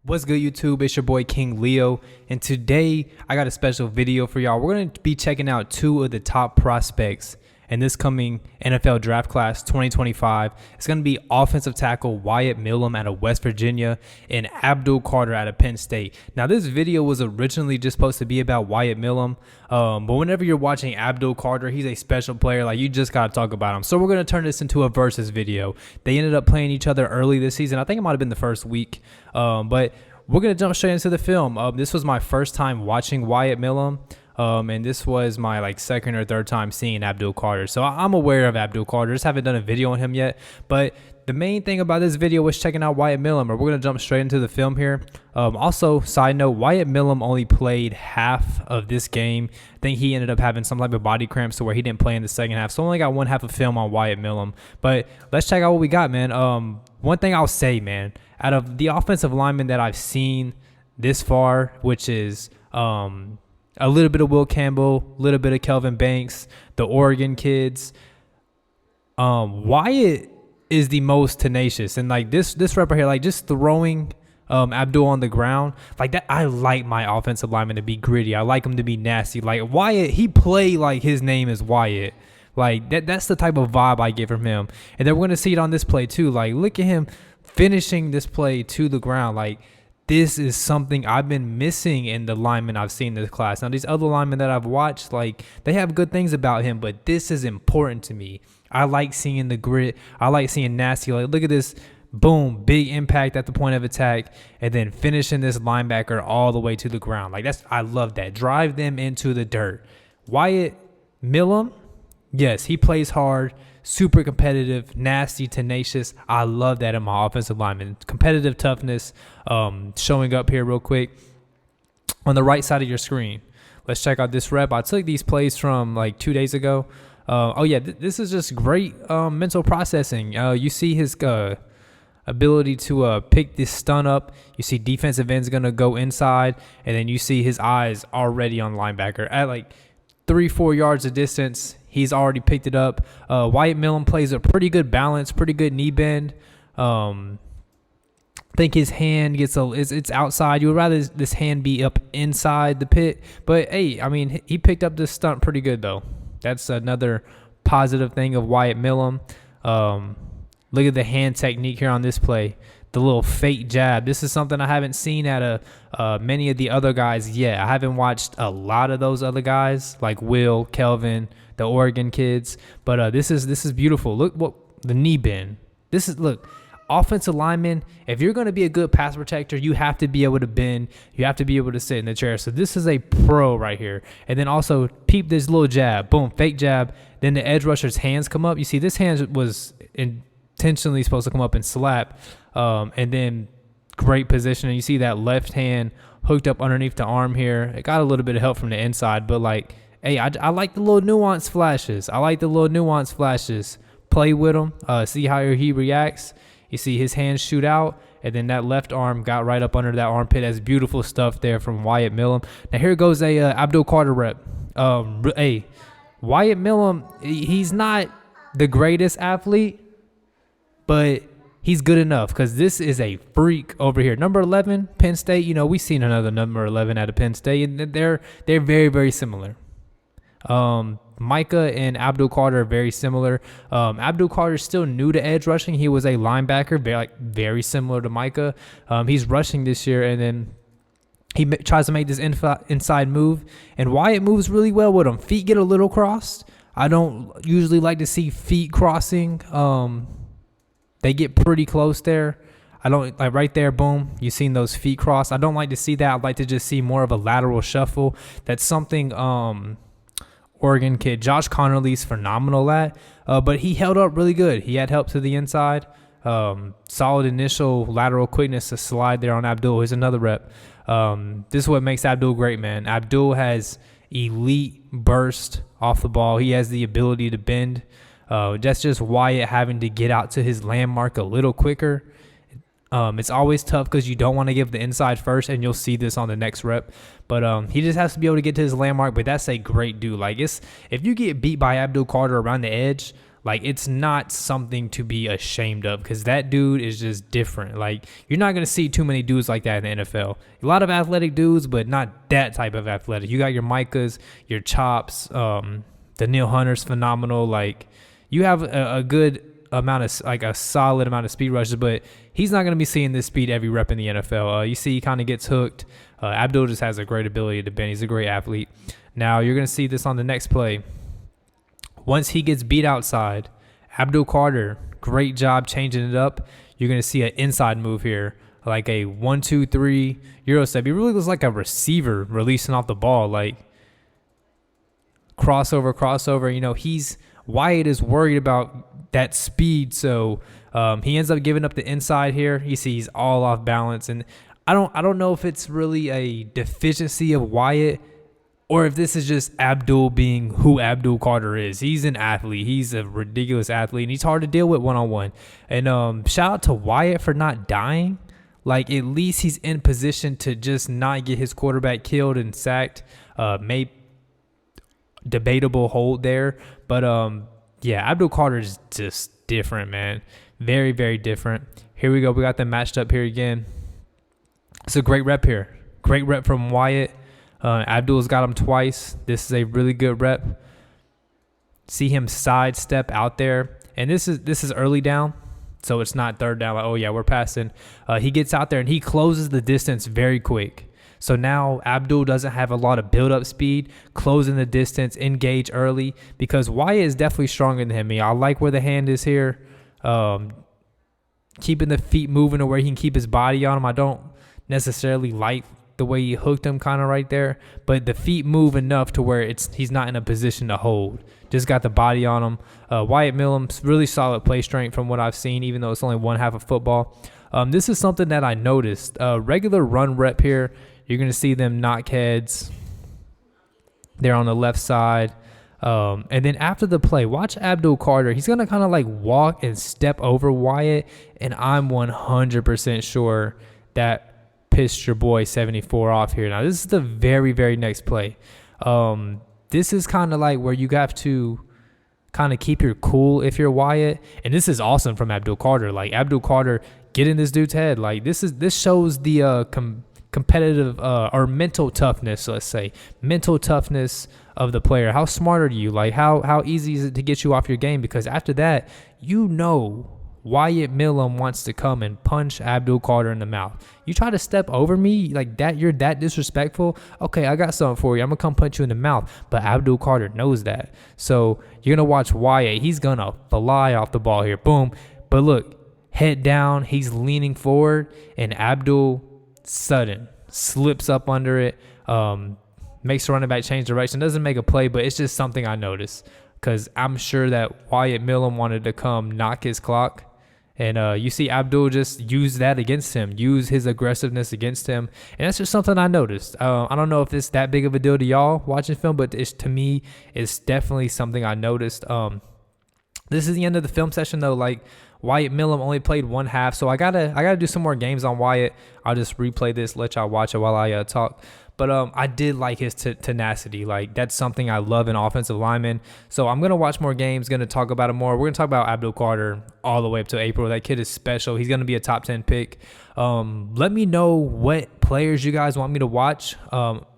What's good, YouTube? It's your boy King Leo, and today I got a special video for y'all. We're going to be checking out two of the top prospects in this coming NFL draft class 2025. It's going to be offensive tackle Wyatt Millum out of West Virginia and Abdul Carter out of Penn State. Now, this video was originally just supposed to be about Wyatt Millum, but whenever you're watching Abdul Carter, he's a special player. Like, you just got to talk about him. So we're going to turn this into a versus video. They ended up playing each other early this season. I think it might have been the first week, but we're going to jump straight into the film. This was my first time watching Wyatt Millum. And this was my second or third time seeing Abdul Carter. So I'm aware of Abdul Carter. Just haven't done a video on him yet. But the main thing about this video was checking out Wyatt Millum. We're going to jump straight into the film here. Also, side note, Wyatt Millum only played half of this game. I think he ended up having some type of body cramps to where he didn't play in the second half. So only got one half of film on Wyatt Millum. But let's check out what we got, man. One thing I'll say, man, out of the offensive linemen that I've seen this far, which is a little bit of Will Campbell, a little bit of Kelvin Banks, the Oregon kids, Wyatt is the most tenacious. And this rep right here, just throwing Abdul on the ground like that, I like my offensive lineman to be gritty. I like him to be nasty. Like Wyatt, he play like his name is Wyatt. Like that's the type of vibe I get from him. And then we're going to see it on this play too. Like, look at him finishing this play to the ground. Like, this is something I've been missing in the linemen I've seen in this class. Now, these other linemen that I've watched, they have good things about him, but this is important to me. I like seeing the grit. I like seeing nasty. Like, look at this. Boom, big impact at the point of attack, and then finishing this linebacker all the way to the ground. I love that. Drive them into the dirt. Wyatt Millum, yes, he plays hard. Super competitive, nasty, tenacious. I love that in my offensive lineman. Competitive toughness showing up here real quick on the right side of your screen. Let's check out this rep. I took these plays from 2 days ago. This is just great mental processing. You see his ability to pick this stun up. You see defensive end's going to go inside, and then you see his eyes already on linebacker. At 3-4 yards of distance, he's already picked it up. Wyatt Millum plays a pretty good balance, pretty good knee bend. I think his hand it's outside. You would rather this hand be up inside the pit. But, hey, I mean, he picked up this stunt pretty good, though. That's another positive thing of Wyatt Millum. Look at the hand technique here on this play. The little fake jab. This is something I haven't seen out of many of the other guys yet. I haven't watched a lot of those other guys like Will, Kelvin, the Oregon kids. But this is beautiful. Look what the knee bend. Look, offensive lineman, if you're going to be a good pass protector, you have to be able to bend. You have to be able to sit in the chair. So this is a pro right here. And then also peep this little jab. Boom, fake jab. Then the edge rusher's hands come up. You see this hand was intentionally supposed to come up and slap. And then great position. And you see that left hand hooked up underneath the arm here. It got a little bit of help from the inside, but hey, I like the little nuance flashes. Play with him. See how he reacts. You see his hands shoot out, and then that left arm got right up under that armpit. That's beautiful stuff there from Wyatt Millum. Now here goes a Abdul Carter rep. Hey, Wyatt Millum, he's not the greatest athlete, but he's good enough because this is a freak over here. Number 11, Penn State. We've seen another number 11 out of Penn State, and they're very, very similar. Micah and Abdul Carter are very similar. Abdul Carter is still new to edge rushing. He was a linebacker, very similar to Micah. He's rushing this year, and then he tries to make this inside move, and Wyatt moves really well with him. Feet get a little crossed. I don't usually like to see feet crossing. They get pretty close there. I don't right there, boom. You've seen those feet cross. I don't like to see that. I'd like to just see more of a lateral shuffle. That's something Oregon kid Josh Connerly's phenomenal at. But he held up really good. He had help to the inside. Solid initial lateral quickness to slide there on Abdul. Here's another rep. This is what makes Abdul great, man. Abdul has elite burst off the ball. He has the ability to bend. That's just Wyatt having to get out to his landmark a little quicker. It's always tough because you don't want to give the inside first, and you'll see this on the next rep. But he just has to be able to get to his landmark, but that's a great dude. If you get beat by Abdul Carter around the edge, Like, it's not something to be ashamed of because that dude is just different. Like, you're not going to see too many dudes like that in the NFL. A lot of athletic dudes, but not that type of athletic. You got your Micahs, your Chops, the Neil Hunter's phenomenal. Like, you have a good amount of, like, a solid amount of speed rushes, but he's not going to be seeing this speed every rep in the NFL. You see he kind of gets hooked. Abdul just has a great ability to bend. He's a great athlete. Now, you're going to see this on the next play. Once he gets beat outside, Abdul Carter, great job changing it up. You're going to see an inside move here, like a 1-2-3 Euro step. He really looks like a receiver releasing off the ball, like crossover. You know, Wyatt is worried about that speed, so he ends up giving up the inside here. You see he's all off balance, and I don't know if it's really a deficiency of Wyatt, or if this is just Abdul being who Abdul Carter is. He's an athlete. He's a ridiculous athlete, and he's hard to deal with one-on-one. And shout out to Wyatt for not dying. Like, at least he's in position to just not get his quarterback killed and sacked. Maybe debatable hold there. But, yeah, Abdul Carter is just different, man. Very, very different. Here we go. We got them matched up here again. It's a great rep here. Great rep from Wyatt. Abdul's got him twice. This is a really good rep. See him sidestep out there. And this is early down, so it's not third down. Like, oh, yeah, we're passing. He gets out there, and he closes the distance very quick. So now Abdul doesn't have a lot of build-up speed, closing the distance, engage early, because Wyatt is definitely stronger than him. I like where the hand is here. Keeping the feet moving to where he can keep his body on him. I don't necessarily like the way he hooked him kind of right there, but the feet move enough to where he's not in a position to hold. Just got the body on him. Wyatt Millum, really solid play strength from what I've seen, even though it's only one half of football. This is something that I noticed. Regular run rep here, you're going to see them knock heads. They're on the left side. And then after the play, watch Abdul Carter. He's going to kind of like walk and step over Wyatt, and I'm 100% sure that pissed your boy 74 off here. Now, this is the very, very next play. This is kind of like where you have to kind of keep your cool if you're Wyatt. And this is awesome from Abdul Carter. Like, Abdul Carter, get in this dude's head. Like, this shows the competitive or mental toughness, let's say. Mental toughness of the player. How smart are you? Like, how easy is it to get you off your game? Because after that, you know Wyatt Millum wants to come and punch Abdul Carter in the mouth. You try to step over me like that, you're that disrespectful. Okay, I got something for you. I'm going to come punch you in the mouth. But Abdul Carter knows that. So you're going to watch Wyatt. He's going to fly off the ball here. Boom. But look, head down. He's leaning forward. And Abdul, sudden, slips up under it. Makes the running back change direction. Doesn't make a play, but it's just something I noticed. Because I'm sure that Wyatt Millum wanted to come knock his clock. And you see Abdul just use that against him, use his aggressiveness against him. And that's just something I noticed. I don't know if it's that big of a deal to y'all watching film, but to me, it's definitely something I noticed. This is the end of the film session, though. Like, Wyatt Millum only played one half, so I gotta do some more games on Wyatt. I'll just replay this, let y'all watch it while I talk. But I did like his tenacity. Like, that's something I love in offensive linemen. So I'm going to watch more games, going to talk about it more. We're going to talk about Abdul Carter all the way up to April. That kid is special. He's going to be a top 10 pick. Let me know what players you guys want me to watch.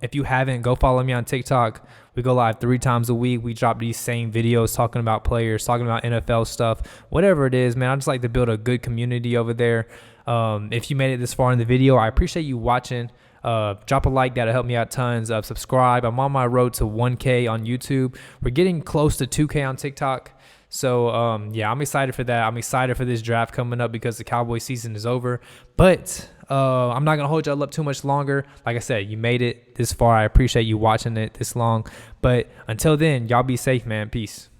If you haven't, go follow me on TikTok. We go live 3 times a week. We drop these same videos talking about players, talking about NFL stuff, whatever it is, man. I just like to build a good community over there. If you made it this far in the video, I appreciate you watching. Drop a like, that'll help me out tons. Subscribe. I'm on my road to 1K on YouTube. We're getting close to 2K on TikTok. So yeah, I'm excited for that. I'm excited for this draft coming up because the Cowboys season is over. But I'm not gonna hold y'all up too much longer. Like I said, you made it this far. I appreciate you watching it this long. But until then, y'all be safe, man. Peace.